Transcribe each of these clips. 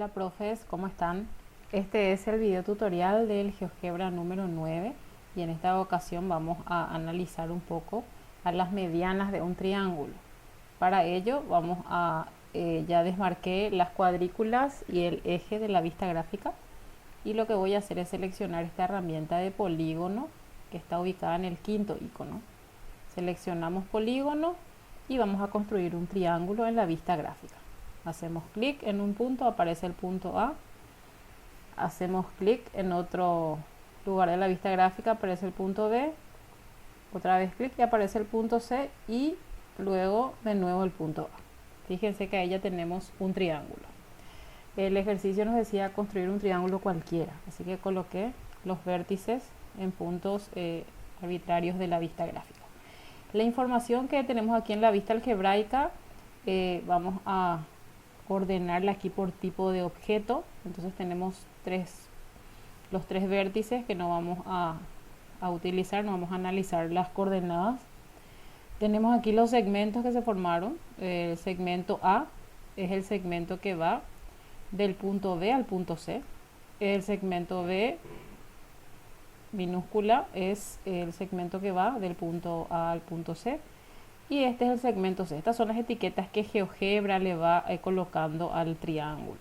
Hola profes, ¿cómo están? Este es el video tutorial del GeoGebra número 9 y en esta ocasión vamos a analizar un poco a las medianas de un triángulo. Para ello vamos a, ya desmarqué las cuadrículas y el eje de la vista gráfica y lo que voy a hacer es seleccionar esta herramienta de polígono que está ubicada en el quinto icono. Seleccionamos polígono y vamos a construir un triángulo en la vista gráfica. Hacemos clic en un punto, aparece el punto A. Hacemos clic en otro lugar de la vista gráfica, aparece el punto B. Otra vez clic y aparece el punto C y luego de nuevo el punto A. Fíjense que ahí ya tenemos un triángulo. El ejercicio nos decía construir un triángulo cualquiera, así que coloqué los vértices en puntos arbitrarios de la vista gráfica. La información que tenemos aquí en la vista algebraica vamos a ordenarla aquí por tipo de objeto. Entonces tenemos los tres vértices que no vamos a utilizar, no vamos a analizar las coordenadas. Tenemos aquí los segmentos que se formaron. El segmento A es el segmento que va del punto B al punto C. El segmento B minúscula es el segmento que va del punto A al punto C. Y este es el segmento C. Estas son las etiquetas que GeoGebra le va colocando al triángulo.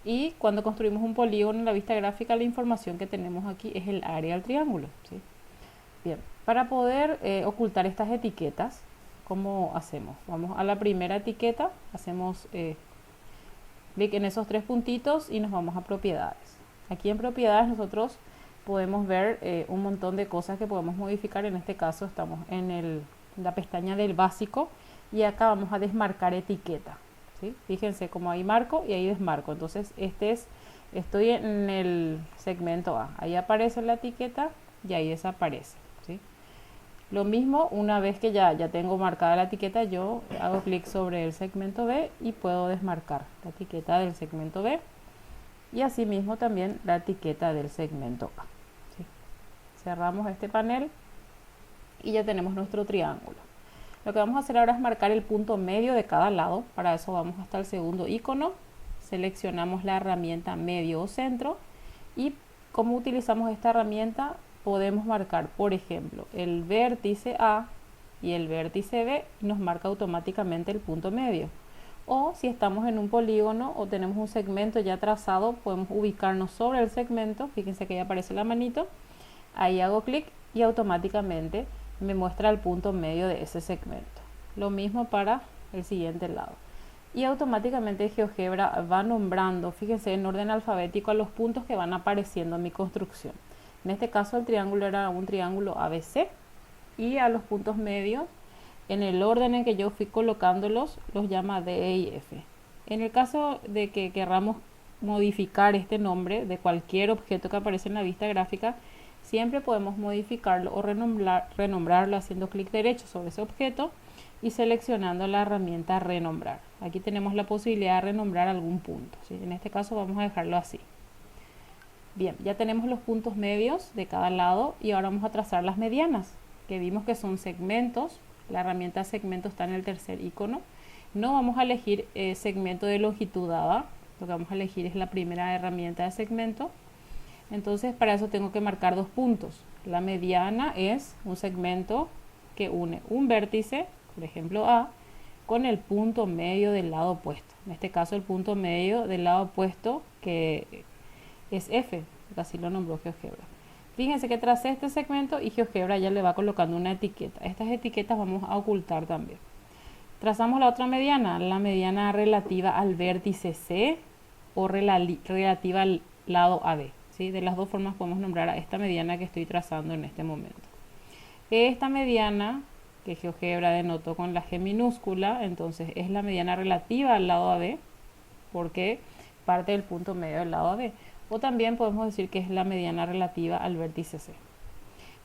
Y cuando construimos un polígono en la vista gráfica, la información que tenemos aquí es el área del triángulo, ¿sí? Bien, para poder ocultar estas etiquetas, ¿cómo hacemos? Vamos a la primera etiqueta, hacemos clic en esos tres puntitos y nos vamos a propiedades. Aquí en propiedades nosotros podemos ver un montón de cosas que podemos modificar. En este caso estamos en la pestaña del básico y acá vamos a desmarcar etiqueta, ¿sí? Fíjense cómo ahí marco y ahí desmarco. Entonces estoy en el segmento A, ahí aparece la etiqueta y ahí desaparece, ¿sí? Lo mismo, una vez que ya tengo marcada la etiqueta, yo hago clic sobre el segmento B y puedo desmarcar la etiqueta del segmento B y asimismo también la etiqueta del segmento A, ¿sí? Cerramos este panel y ya tenemos nuestro triángulo. Lo que vamos a hacer ahora es marcar el punto medio de cada lado. Para eso vamos hasta el segundo icono, seleccionamos la herramienta medio o centro y como utilizamos esta herramienta podemos marcar, por ejemplo, el vértice A y el vértice B y nos marca automáticamente el punto medio. O si estamos en un polígono o tenemos un segmento ya trazado, podemos ubicarnos sobre el segmento. Fíjense que ya aparece la manito, ahí hago clic y automáticamente me muestra el punto medio de ese segmento. Lo mismo para el siguiente lado. Y automáticamente GeoGebra va nombrando, fíjense, en orden alfabético a los puntos que van apareciendo en mi construcción. En este caso el triángulo era un triángulo ABC y a los puntos medios, en el orden en que yo fui colocándolos, los llama D, E y F. En el caso de que querramos modificar este nombre de cualquier objeto que aparece en la vista gráfica, siempre podemos modificarlo o renombrarlo haciendo clic derecho sobre ese objeto y seleccionando la herramienta renombrar. Aquí tenemos la posibilidad de renombrar algún punto, ¿sí? En este caso vamos a dejarlo así. Bien, ya tenemos los puntos medios de cada lado y ahora vamos a trazar las medianas, que vimos que son segmentos. La herramienta segmento está en el tercer icono. No vamos a elegir segmento de longitud dada, lo que vamos a elegir es la primera herramienta de segmento. Entonces para eso tengo que marcar dos puntos. La mediana es un segmento que une un vértice, por ejemplo A, con el punto medio del lado opuesto. En este caso el punto medio del lado opuesto que es F, así lo nombró GeoGebra. Fíjense que tracé este segmento y GeoGebra ya le va colocando una etiqueta. Estas etiquetas vamos a ocultar también. Trazamos la otra mediana, la mediana relativa al vértice C o relativa al lado AB. ¿Sí? De las dos formas podemos nombrar a esta mediana que estoy trazando en este momento. Esta mediana que GeoGebra denotó con la G minúscula, entonces es la mediana relativa al lado AB porque parte del punto medio del lado AB. O también podemos decir que es la mediana relativa al vértice C.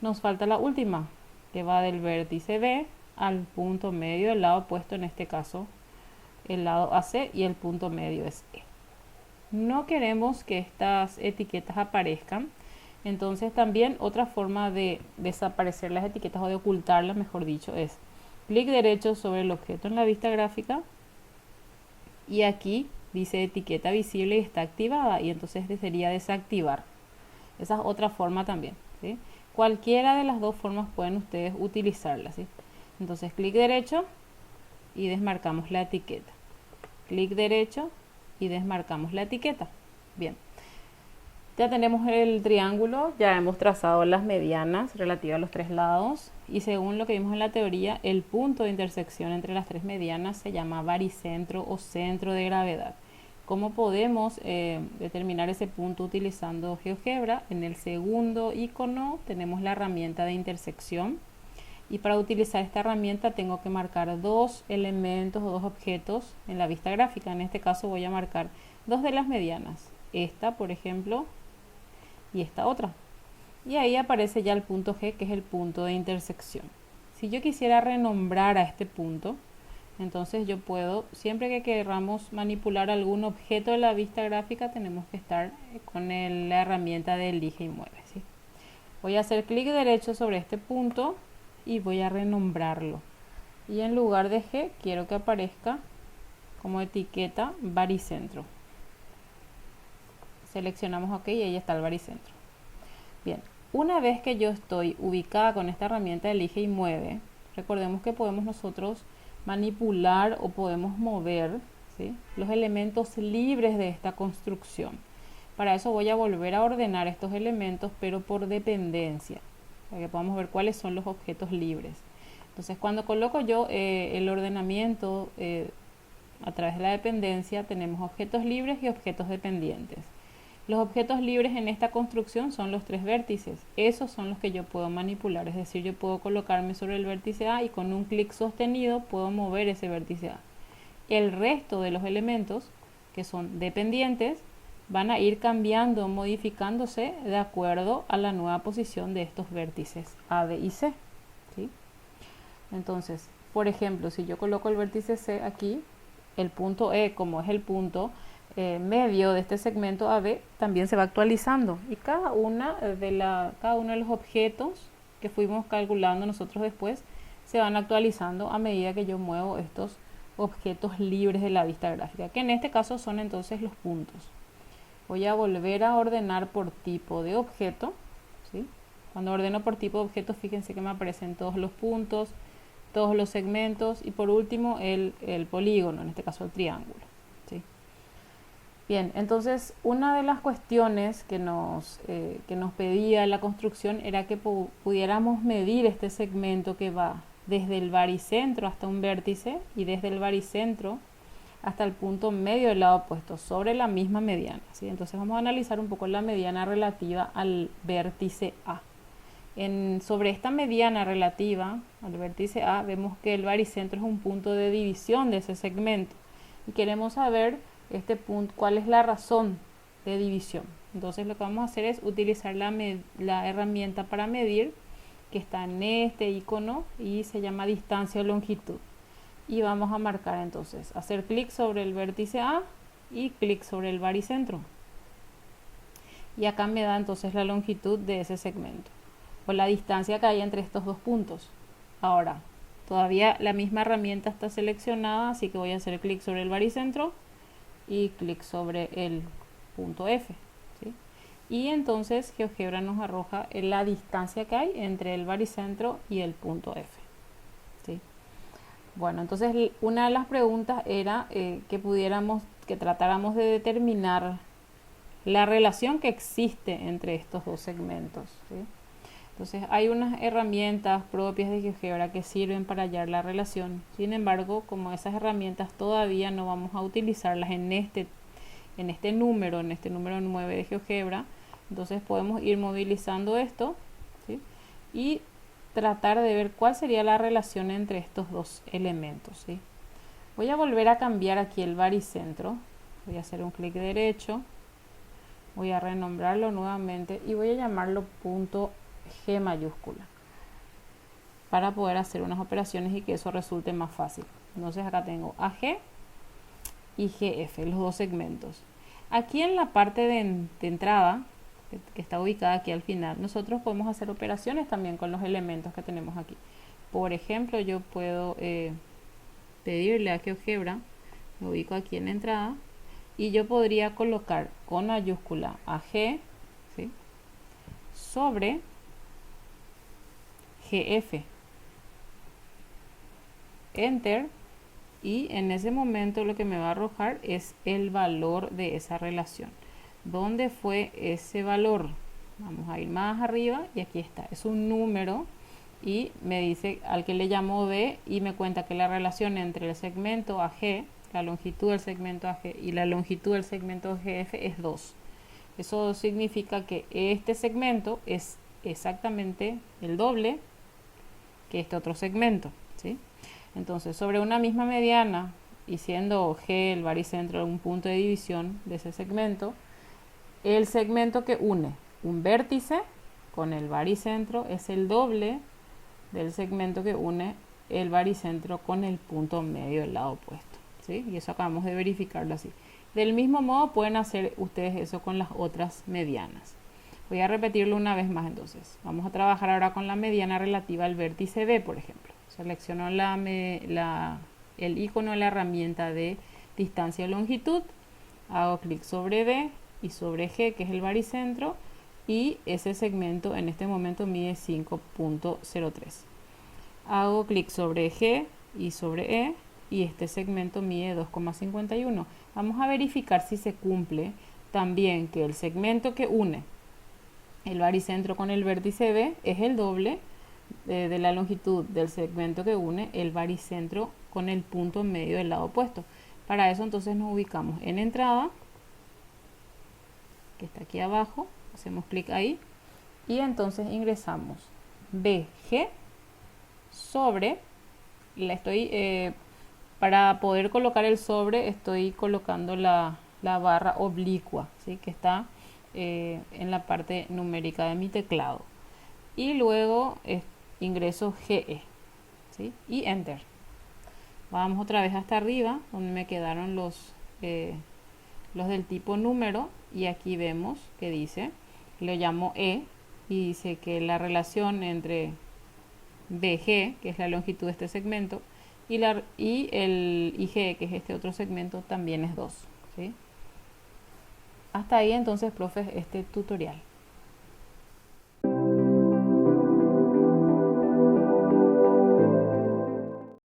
Nos falta la última, que va del vértice B al punto medio del lado opuesto, en este caso el lado AC, y el punto medio es E. No queremos que estas etiquetas aparezcan, entonces también otra forma de desaparecer las etiquetas o de ocultarlas, mejor dicho, es clic derecho sobre el objeto en la vista gráfica y aquí dice etiqueta visible y está activada, y entonces sería desactivar. Esa es otra forma también, ¿sí? Cualquiera de las dos formas pueden ustedes utilizarla, ¿sí? Entonces clic derecho y desmarcamos la etiqueta. Clic derecho y desmarcamos la etiqueta. Bien. Ya tenemos el triángulo, ya hemos trazado las medianas relativas a los tres lados, y según lo que vimos en la teoría, el punto de intersección entre las tres medianas se llama baricentro o centro de gravedad. ¿Cómo podemos determinar ese punto utilizando GeoGebra? En el segundo icono tenemos la herramienta de intersección, y para utilizar esta herramienta tengo que marcar dos elementos o dos objetos en la vista gráfica. En este caso voy a marcar dos de las medianas, esta por ejemplo y esta otra, y ahí aparece ya el punto G, que es el punto de intersección. Si yo quisiera renombrar a este punto, entonces yo puedo, siempre que queramos manipular algún objeto de la vista gráfica, tenemos que estar con la herramienta de elige y mueve, ¿sí? Voy a hacer clic derecho sobre este punto y voy a renombrarlo, y en lugar de G quiero que aparezca como etiqueta baricentro. Seleccionamos OK y ahí está el baricentro. Bien, una vez que yo estoy ubicada con esta herramienta elige y mueve, recordemos que podemos nosotros manipular o podemos mover, ¿sí?, los elementos libres de esta construcción. Para eso voy a volver a ordenar estos elementos, pero por dependencia, para que podamos ver cuáles son los objetos libres. Entonces, cuando coloco yo el ordenamiento a través de la dependencia, tenemos objetos libres y objetos dependientes. Los objetos libres en esta construcción son los tres vértices. Esos son los que yo puedo manipular, es decir, yo puedo colocarme sobre el vértice A y con un clic sostenido puedo mover ese vértice A. El resto de los elementos, que son dependientes, van a ir cambiando, modificándose de acuerdo a la nueva posición de estos vértices A, B y C, ¿sí? Entonces, por ejemplo, si yo coloco el vértice C aquí, el punto E, como es el punto medio de este segmento AB, también se va actualizando, y cada uno de los objetos que fuimos calculando nosotros después se van actualizando a medida que yo muevo estos objetos libres de la vista gráfica, que en este caso son entonces los puntos. Voy a volver a ordenar por tipo de objeto, ¿sí? Cuando ordeno por tipo de objeto, fíjense que me aparecen todos los puntos, todos los segmentos y por último el polígono, en este caso el triángulo, ¿sí? Bien, entonces una de las cuestiones que nos pedía la construcción era que pudiéramos medir este segmento que va desde el baricentro hasta un vértice y desde el baricentro hasta el punto medio del lado opuesto sobre la misma mediana, ¿sí? Entonces vamos a analizar un poco la mediana relativa al vértice A. Sobre esta mediana relativa al vértice A vemos que el baricentro es un punto de división de ese segmento y queremos saber este punto, cuál es la razón de división. Entonces lo que vamos a hacer es utilizar la herramienta para medir, que está en este icono y se llama distancia o longitud, y vamos a marcar entonces, hacer clic sobre el vértice A y clic sobre el baricentro, y acá me da entonces la longitud de ese segmento o la distancia que hay entre estos dos puntos. Ahora todavía la misma herramienta está seleccionada, así que voy a hacer clic sobre el baricentro y clic sobre el punto F, ¿sí? Y entonces GeoGebra nos arroja la distancia que hay entre el baricentro y el punto F, ¿sí? Bueno, entonces una de las preguntas era que tratáramos de determinar la relación que existe entre estos dos segmentos, ¿sí? Entonces hay unas herramientas propias de GeoGebra que sirven para hallar la relación. Sin embargo, como esas herramientas todavía no vamos a utilizarlas en este número 9 de GeoGebra, entonces podemos ir movilizando esto, ¿sí?, y tratar de ver cuál sería la relación entre estos dos elementos, ¿sí? Voy a volver a cambiar aquí el baricentro. Voy a hacer un clic derecho, voy a renombrarlo nuevamente y voy a llamarlo punto G mayúscula para poder hacer unas operaciones y que eso resulte más fácil. Entonces acá tengo AG y GF, los dos segmentos. Aquí en la parte de entrada, que está ubicada aquí al final, nosotros podemos hacer operaciones también con los elementos que tenemos aquí. Por ejemplo, yo puedo pedirle a GeoGebra, me ubico aquí en la entrada, y yo podría colocar con mayúscula AG, ¿sí?, sobre GF, Enter, y en ese momento lo que me va a arrojar es el valor de esa relación. ¿Dónde fue ese valor? Vamos a ir más arriba y aquí está, es un número y me dice al que le llamo D y me cuenta que la relación entre el segmento AG, la longitud del segmento AG y la longitud del segmento GF es 2. Eso significa que este segmento es exactamente el doble que este otro segmento, ¿sí? Entonces, sobre una misma mediana y siendo G el baricentro un punto de división de ese segmento, el segmento que une un vértice con el baricentro es el doble del segmento que une el baricentro con el punto medio del lado opuesto, ¿sí? Y eso acabamos de verificarlo así. Del mismo modo pueden hacer ustedes eso con las otras medianas. Voy a repetirlo una vez más entonces. Vamos a trabajar ahora con la mediana relativa al vértice B, por ejemplo. Selecciono el icono de la herramienta de distancia y longitud, hago clic sobre D y sobre G, que es el baricentro, y ese segmento en este momento mide 5.03. Hago clic sobre G y sobre E y este segmento mide 2.51. Vamos a verificar si se cumple también que el segmento que une el baricentro con el vértice B es el doble de la longitud del segmento que une el baricentro con el punto medio del lado opuesto. Para eso entonces nos ubicamos en entrada, que está aquí abajo, hacemos clic ahí y entonces ingresamos BG sobre, para poder colocar el sobre estoy colocando la barra oblicua, ¿sí?, que está en la parte numérica de mi teclado, y luego ingreso GE, ¿sí?, y Enter. Vamos otra vez hasta arriba donde me quedaron los del tipo número, y aquí vemos que dice, lo llamo E y dice que la relación entre BG, que es la longitud de este segmento, y el IG, que es este otro segmento, también es 2, ¿sí? Hasta ahí entonces, profes, este tutorial.